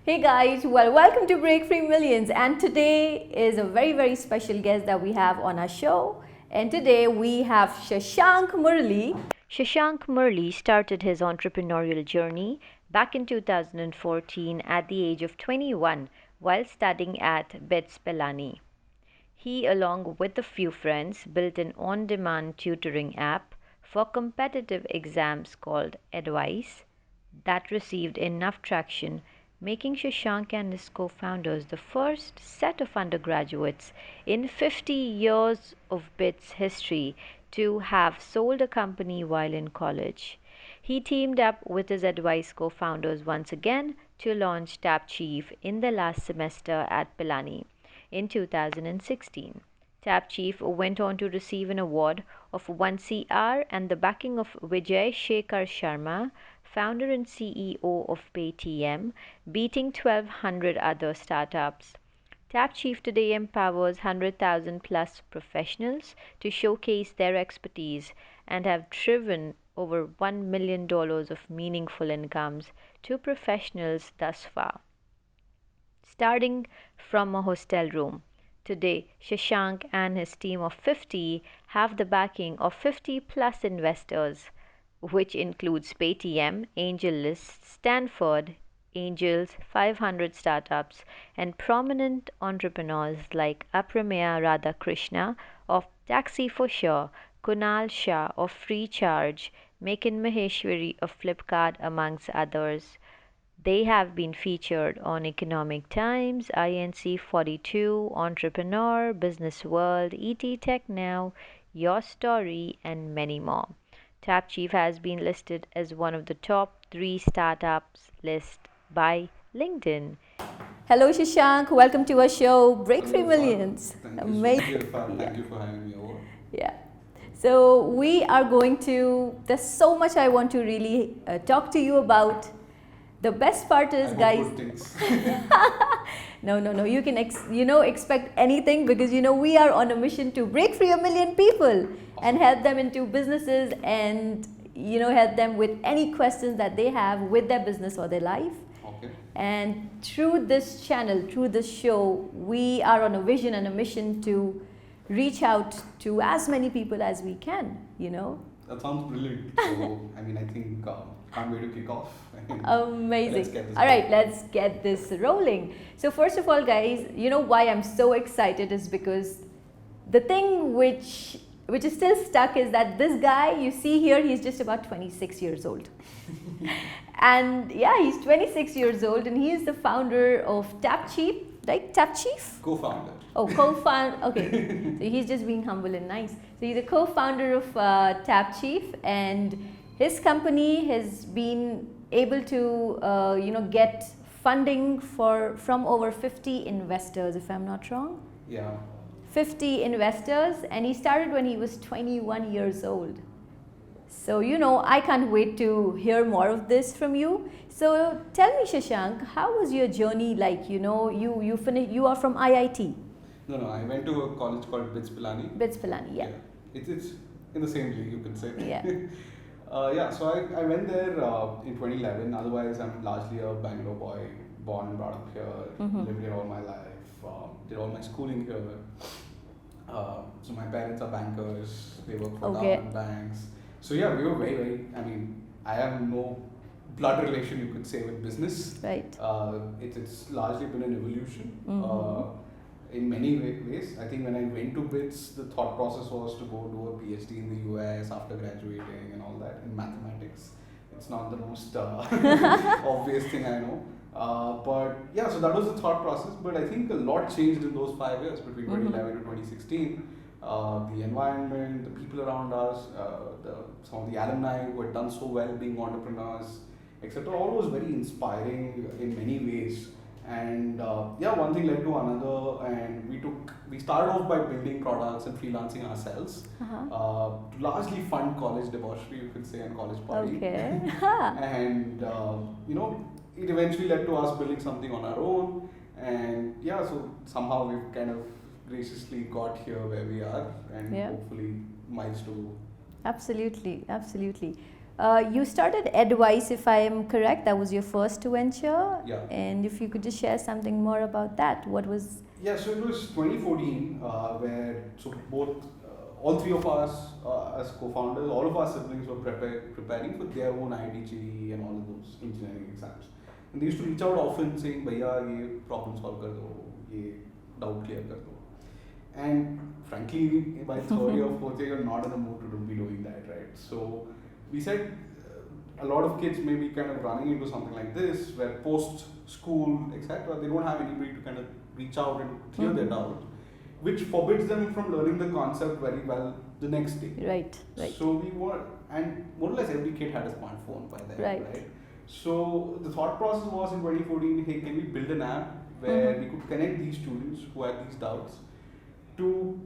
Hey guys, well, welcome to Breakfree Millions, and today is a very special guest that we have on our show. And today we have Shashank Murali. Shashank Murali started his entrepreneurial journey back in 2014 at the age of 21 while studying at BITS Pilani. He, along with a few friends, built an on-demand tutoring app for competitive exams called Advice that received enough traction, making Shashank and his co-founders the first set of undergraduates in 50 years of BITS history to have sold a company while in college. He teamed up with his Advice co-founders once again to launch Tapchief in the last semester at Pilani in 2016. Tapchief went on to receive an award of 1 CR and the backing of Vijay Shekhar Sharma, founder and CEO of Paytm, beating 1,200 other startups. Tapchief today empowers 100,000 plus professionals to showcase their expertise and have driven over $1 million of meaningful incomes to professionals thus far. Starting from a hostel room. Today, Shashank and his team of 50 have the backing of 50 plus investors, which includes Paytm, AngelList, Stanford, Angels, 500 startups, and prominent entrepreneurs like Aprameya Radhakrishna of Taxi for Sure, Kunal Shah of Freecharge, Mekin Maheshwari of Flipkart, amongst others. They have been featured on Economic Times, INC 42, Entrepreneur, Business World, ET Tech Now, Your Story, and many more. Tapchief has been listed as one of the top 3 startups list by LinkedIn. Hello Shashank, welcome to our show, Breakfree Millions. Thank you so much, Iffat. Thank you for having me over. Yeah. So we are going to, there's so much I want to really talk to you about. The best part is, guys, no, you can expect anything, because we are on a mission to break free 1 million people and help them into businesses and help them with any questions that they have with their business or their life. Okay. And through this channel, through this show, we are on a vision and a mission to reach out to as many people as we can. That sounds brilliant. So, I think can't wait to kick off. Amazing. All right, let's get this rolling. So first of all, guys, why I'm so excited is because the thing which is still stuck is that this guy you see here, he's just about 26 years old. And yeah, he's 26 years old and he is the founder of Tapchief, right? Tapchief? Co-founder. Oh, co-founder. Okay. So he's just being humble and nice. So he's a co-founder of Tapchief, and his company has been able to get funding from over 50 investors, if I'm not wrong. Yeah. 50 investors, and he started when he was 21 years old. So I can't wait to hear more of this from you. So tell me, Shashank, how was your journey like? You finished. You are from IIT. No, I went to a college called BITS Pilani. BITS Pilani, yeah. It's in the same league, you can say. Yeah. So I went there in 2011. Otherwise, I'm largely a Bangalore boy, born and brought up here, lived here all my life, did all my schooling here. So my parents are bankers, they work for government banks. So yeah, we were very, I have no blood relation, you could say, with business. Right. It's largely been an evolution. In many ways. I think when I went to BITS, the thought process was to go do a PhD in the US after graduating and all that in mathematics. It's not the most obvious thing I know. But yeah, so that was the thought process. But I think a lot changed in those 5 years between 2011 to 2016. The environment, the people around us, some of the alumni who had done so well being entrepreneurs, etc. All was very inspiring in many ways. And one thing led to another, and we started off by building products and freelancing ourselves to largely fund college debauchery, you could say, and college party. Okay. And it eventually led to us building something on our own, and so somehow we've kind of graciously got here where we are, and hopefully miles to. Absolutely. You started Advice, if I am correct. That was your first venture. Yeah. And if you could just share something more about that, what was? Yeah, so it was 2014 where so both all three of us as co-founders, all of our siblings were preparing for their own IIT and all of those engineering exams. And they used to reach out often saying, "Bhaiya, ye problem solve kar do, ye doubt clear kar do." And frankly, by third year or fourth year, you're not in the mood to be doing that, right? So we said a lot of kids may be kind of running into something like this, where post school, etc., they don't have anybody to kind of reach out and clear their doubt, which forbids them from learning the concept very well the next day. Right, right. So we were, and more or less every kid had a smartphone by then, Right. So the thought process was in 2014, hey, can we build an app where we could connect these students who had these doubts to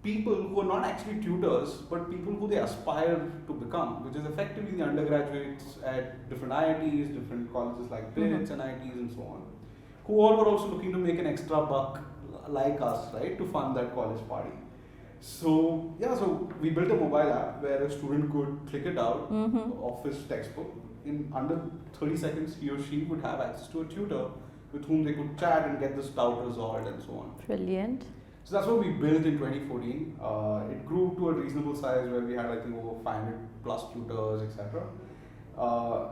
people who are not actually tutors, but people who they aspire to become, which is effectively the undergraduates at different IITs, different colleges like BITS and IITs and so on, who all were also looking to make an extra buck like us, right, to fund that college party. So yeah, so we built a mobile app where a student could click it out of his textbook. In under 30 seconds, he or she would have access to a tutor with whom they could chat and get this doubt resolved and so on. Brilliant. So that's what we built in 2014. It grew to a reasonable size where we had, I think, over 500 plus tutors, etc.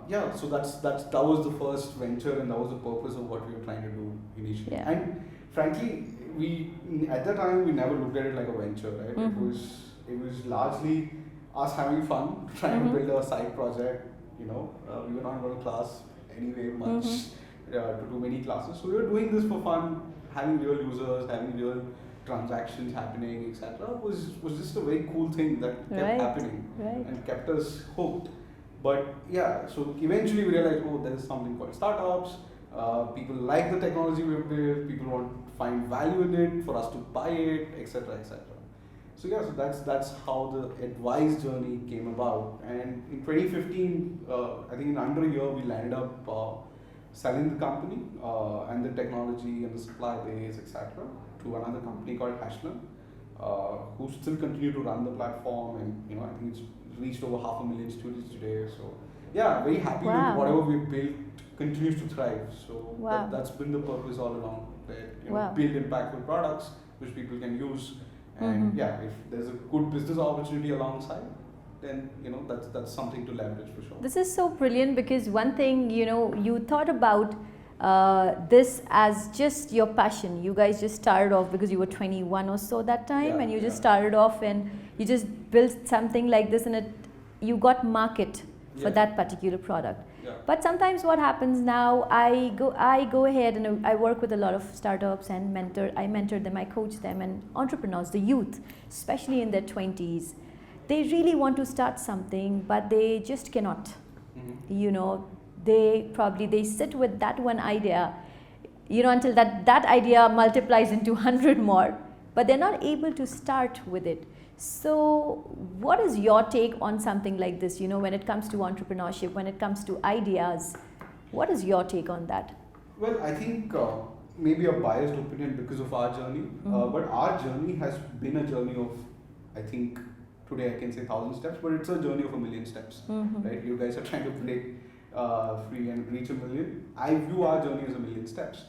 Yeah, so that was the first venture, and that was the purpose of what we were trying to do initially. Yeah. And frankly, we at that time we never looked at it like a venture, right? It was largely us having fun, trying to build a side project. We were not going to class anyway much to do many classes, so we were doing this for fun, having real users, having real transactions happening, etc. was just a very cool thing that kept happening and kept us hooked. But yeah, so eventually we realized, oh, there is something called startups. People like the technology we built. People want to find value in it for us to buy it, etc., etc. So yeah, so that's how the advice journey came about. And in 2015, I think in under a year, we landed up selling the company and the technology and the supply base, etc., to another company called Hashlam, who still continue to run the platform, and I think it's reached over 500,000 students today. So yeah, very happy with whatever we built continues to thrive. So that's been the purpose all along. That build impactful products which people can use, and yeah, if there's a good business opportunity alongside, then that's something to leverage for sure. This is so brilliant, because one thing you thought about this as just your passion. You guys just started off because you were 21 or so that time, and you just started off and you just built something like this, and you got market for that particular product. But sometimes what happens now, I go ahead and I work with a lot of startups and I mentor them, I coach them, and entrepreneurs, the youth, especially in their 20s, they really want to start something, but they just cannot. They sit with that one idea, until that idea multiplies into 100 more, but they're not able to start with it. So what is your take on something like this, when it comes to entrepreneurship, when it comes to ideas? What is your take on that? Well, I think maybe a biased opinion because of our journey, but our journey has been a journey of, I think, today I can say 1,000 steps, but it's a journey of 1,000,000 steps, right? You guys are trying to break free and reach 1,000,000. I view our journey as 1,000,000 steps.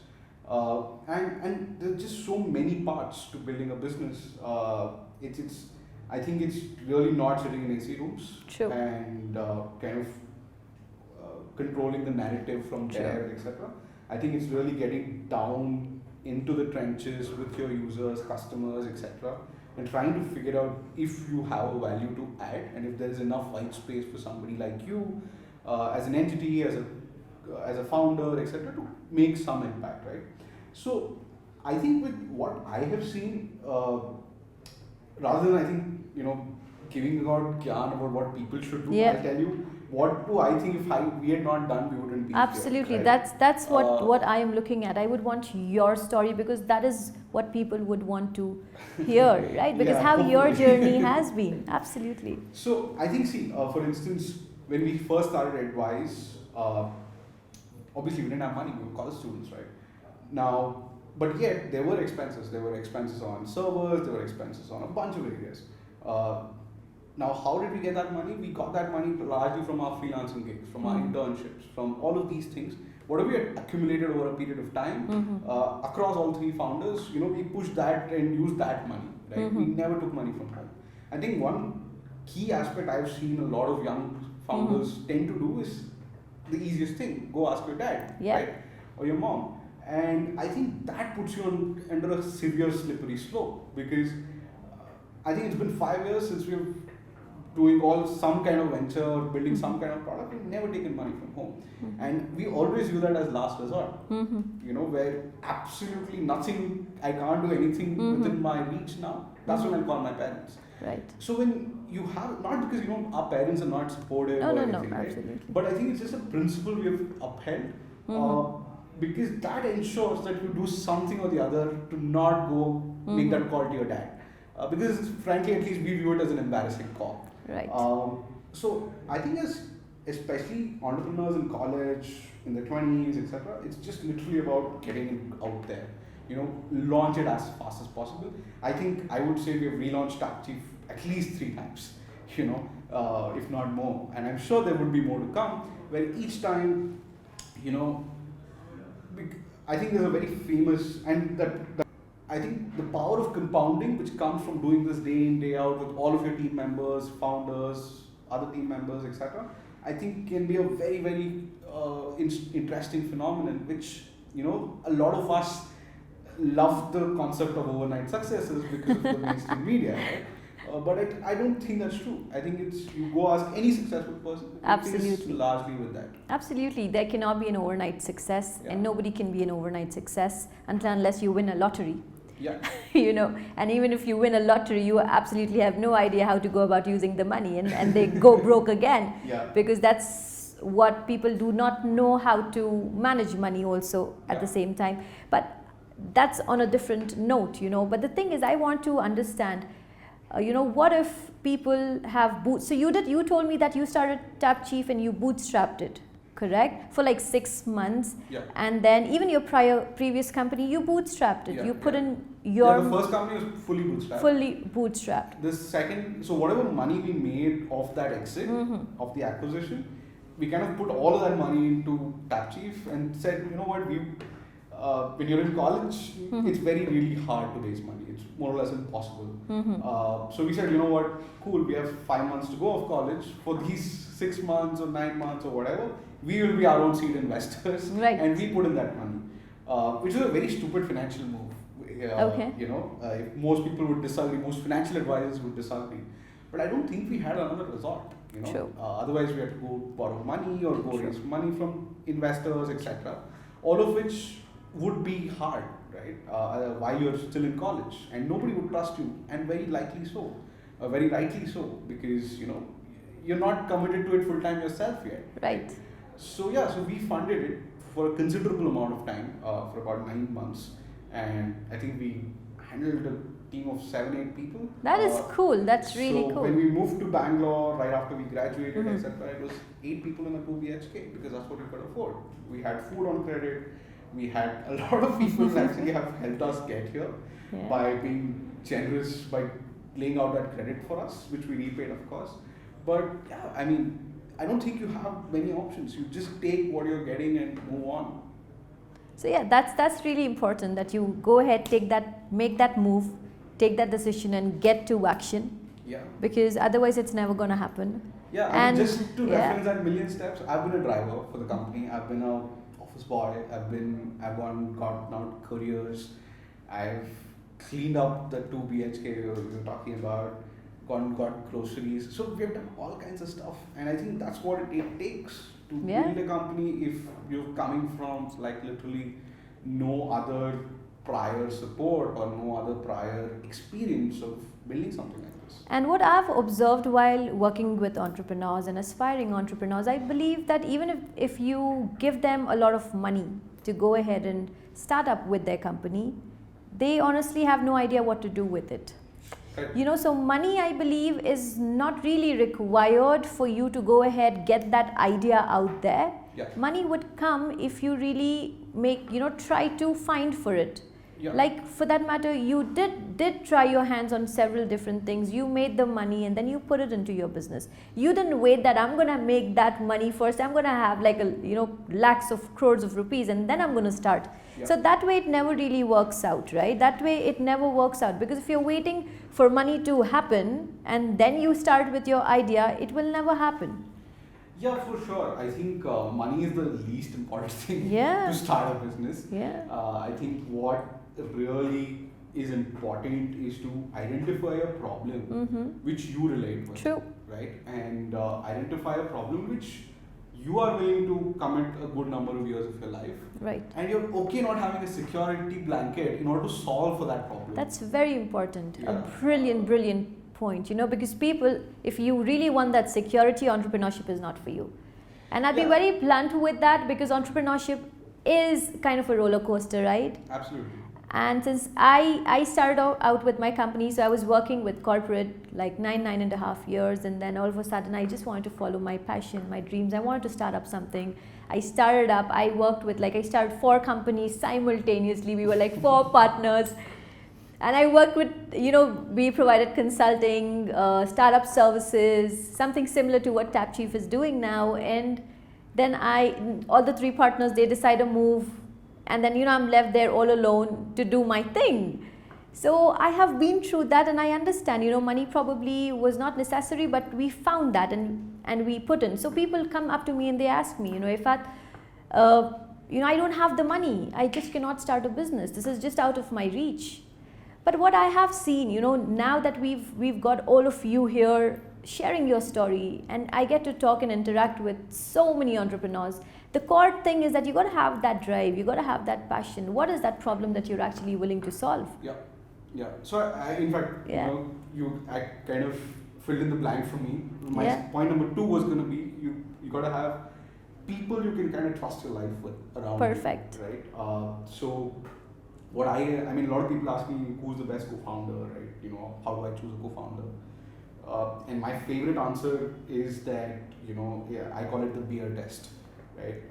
And there's just so many parts to building a business. I think it's really not sitting in AC rooms and kind of controlling the narrative from there, etc. I think it's really getting down into the trenches with your users, customers, etc., and trying to figure out if you have a value to add, and if there is enough white space for somebody like you, as an entity, as a founder, etc., to make some impact, right? So I think with what I have seen, rather than I think giving out gyan about what people should do, I'll tell you what do I think if we had not done, we wouldn't be absolutely here, right? That's what I am looking at. I would want your story, because that is what people would want to hear, right? Because how your journey has been. Absolutely. So I think, see, for instance, when we first started Advice, obviously we didn't have money, we were college students, right? Now, but yet there were expenses. There were expenses on servers, there were expenses on a bunch of areas. Now, how did we get that money? We got that money largely from our freelancing gigs, from our internships, from all of these things. Whatever we had accumulated over a period of time, across all three founders, we pushed that and used that money, right? We never took money from home. I think one key aspect I've seen a lot of young founders tend to do is the easiest thing: go ask your dad, right, or your mom. And I think that puts you under a severe slippery slope, because I think it's been 5 years since we've doing some kind of venture or building some kind of product. We've never taken money from home, and we always use that as last resort. Where absolutely nothing, I can't do anything within my reach now. That's when I call my parents. Right. So when you have, not because our parents are not supportive or anything, right? Absolutely. But I think it's just a principle we have upheld, because that ensures that you do something or the other to not go make that call to your dad, because frankly, at least we view it as an embarrassing call. Right. So I think especially entrepreneurs in college, in their 20s, etc., it's just literally about getting it out there. Launch it as fast as possible. I think I would say we have relaunched Tapchief at least 3 times, if not more. And I'm sure there would be more to come, where each time, I think there's a very famous, and that I think the power of compounding, which comes from doing this day in, day out with all of your team members, founders, other team members, etc., I think can be a very, very interesting phenomenon, which, a lot of us love the concept of overnight successes because of the mainstream media, right? But I don't think that's true. I think you go ask any successful person. Absolutely. It's largely with that. Absolutely. There cannot be an overnight success, and nobody can be an overnight success unless you win a lottery. Yeah. And even if you win a lottery, you absolutely have no idea how to go about using the money, and they go broke again. Yeah. Because that's what people do not know, how to manage money also at the same time. But that's on a different note, But the thing is, I want to understand, what if people have So you told me that you started Tapchief and you bootstrapped it, correct? For like 6 months. Yeah. And then even your previous company, you bootstrapped it. Yeah, You put in your... the first company was fully bootstrapped. Fully bootstrapped. The second, so whatever money we made off that exit, of the acquisition, we kind of put all of that money into Tapchief and said, what, when you're in college, it's really hard to raise money. It's more or less impossible. So we said, what, cool, we have 5 months to go of college. For these 6 months or 9 months or whatever, we will be our own seed investors. Right. And we put in that money, which is a very stupid financial move. If most people would disagree, most financial advisors would disagree. But I don't think we had another resort. True. Otherwise, we had to go borrow money or go raise money from investors, etc. All of which would be hard, right? While you're still in college, and nobody would trust you, and very likely so, very rightly so, because you're not committed to it full time yourself yet. Right. So we funded it for a considerable amount of time, for about 9 months, and I think we handled a team of 7-8 people. That is cool. That's really cool. So when we moved to Bangalore right after we graduated, etc., it was 8 people in a 2 BHK, because that's what we could afford. We had food on credit. We had a lot of people actually have helped us get here by being generous, by laying out that credit for us, which we repaid, of course. But I don't think you have many options. You just take what you're getting and move on. So that's really important, that you go ahead, make that move, take that decision and get to action. Yeah. Because otherwise it's never going to happen. Yeah, and just to reference that million steps, I've been a driver for the company. I've been a office boy. I've gotten out couriers. I've cleaned up the 2 BHK you're talking about. Got groceries. So we've done all kinds of stuff, and I think that's what it takes to build a company. If you're coming from literally no other prior support or no other prior experience of building something like this. And what I've observed while working with entrepreneurs and aspiring entrepreneurs, I believe that even if you give them a lot of money to go ahead and start up with their company, they honestly have no idea what to do with it. Right. So money, I believe, is not really required for you to go ahead, get that idea out there. Yeah. Money would come if you really try to find for it. Yeah. Like for that matter, you did try your hands on several different things. You made the money and then you put it into your business. You didn't wait that I'm gonna make that money first. I'm gonna have like lakhs of crores of rupees and then I'm gonna start. Yeah. So that way it never really works out, right? That way it never works out, because if you're waiting for money to happen and then you start with your idea, it will never happen. Yeah, for sure. I think money is the least important thing Yeah. to start a business. Yeah. I think what really is important is to identify a problem which you relate with. True. Right? And identify a problem which you are willing to commit a good number of years of your life. Right. And you're okay not having a security blanket in order to solve for that problem. That's very important. Yeah. A brilliant point, because people, if you really want that security, entrepreneurship is not for you. And I'll be very blunt with that, because entrepreneurship is kind of a roller coaster, right? Absolutely. And since I started out with my company, so I was working with corporate like 9.5 years, and then all of a sudden I just wanted to follow my passion, my dreams. I wanted to start up something. I started 4 companies simultaneously. We were like 4 partners. And I worked with, we provided consulting, startup services, something similar to what Tapchief is doing now. And then all the 3 partners, they decide to move. And then, I'm left there all alone to do my thing. So I have been through that, and I understand, money probably was not necessary, but we found that and we put in. So people come up to me and they ask me, Iffat, I don't have the money. I just cannot start a business. This is just out of my reach. But what I have seen, now that we've got all of you here sharing your story, and I get to talk and interact with so many entrepreneurs, the core thing is that you got to have that drive, you got to have that passion. What is that problem that you're actually willing to solve? Yeah. So in fact, I kind of filled in the blank for me. My point number 2 was going to be you got to have people you can kind of trust your life with around. Perfect. You, right? So what I mean, a lot of people ask me who's the best co-founder, right? How do I choose a co-founder? And my favorite answer is that, I call it the beer test, right?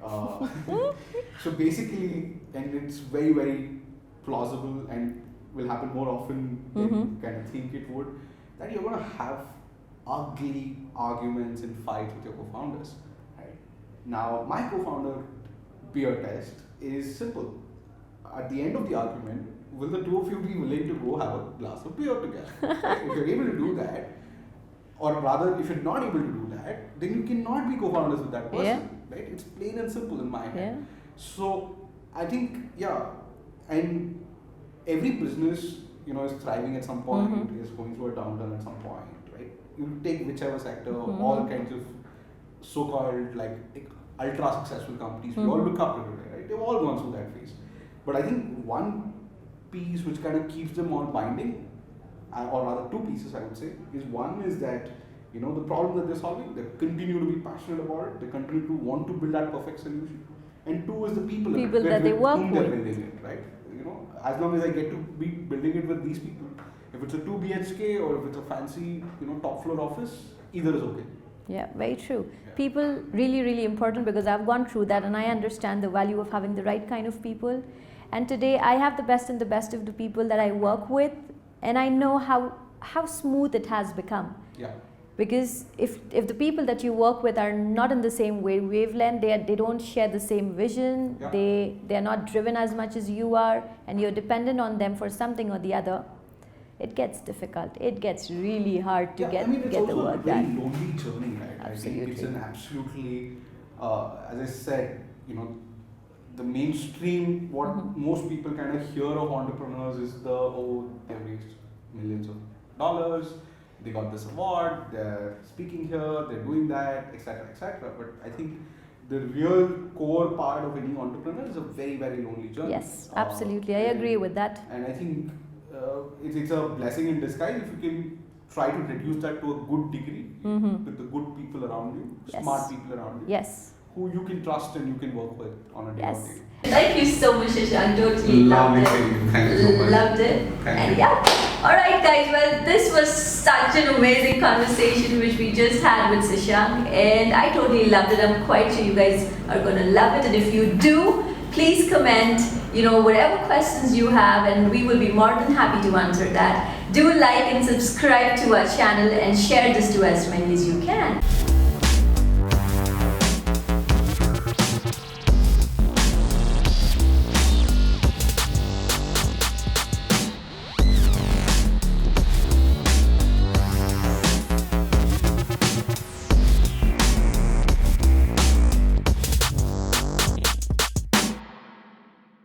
So basically, and it's very, very plausible and will happen more often than you kind of think it would, that you're going to have ugly arguments and fights with your co-founders, right? Now, my co-founder beer test is simple. At the end of the argument, will the 2 of you be willing to go have a glass of beer together? Right? If you're able to do that, or rather, if you're not able to do that, then you cannot be co-founders with that person, right? It's plain and simple in my head. Yeah. So I think, and every business, is thriving at some point, is going through a downturn at some point, right? You take whichever sector, all kinds of so-called like ultra successful companies, we all look up to today, right? They've all gone through that phase. But I think one piece which kind of keeps them on binding, or rather 2 pieces I would say, is one is that, the problem that they're solving, they continue to be passionate about it, they continue to want to build that perfect solution. And 2 is the people that they work whom with. they're building it, right? As long as I get to be building it with these people, if it's a 2 BHK or if it's a fancy, top floor office, either is okay. Yeah, very true. Yeah. People really, really important, because I've gone through that and I understand the value of having the right kind of people. And today I have the best and the best of the people that I work with, and I know how smooth it has become. Yeah. Because if the people that you work with are not in the same wavelength, they don't share the same vision, they are not driven as much as you are, and you're dependent on them for something or the other, it gets difficult. It gets really hard to get the work done. It's also a very lonely journey, right? Absolutely. I think it's an absolutely, as I said, the mainstream, what most people kind of hear of entrepreneurs is they raised millions of dollars, they got this award, they're speaking here, they're doing that, etc., etc. But I think the real core part of any entrepreneur is a very, very lonely journey. Yes, absolutely. I agree with that. And I think it's a blessing in disguise if you can try to reduce that to a good degree with the good people around you, smart people around you. Yes. Who you can trust and you can work with on a day-to-day. Thank you so much, Shashank. Totally loved it. Thank you so much. Loved it. Thank you. Alright guys, well, this was such an amazing conversation which we just had with Shashank, and I totally loved it. I'm quite sure you guys are going to love it, and if you do, please comment whatever questions you have, and we will be more than happy to answer that. Do like and subscribe to our channel and share this to as many as you can.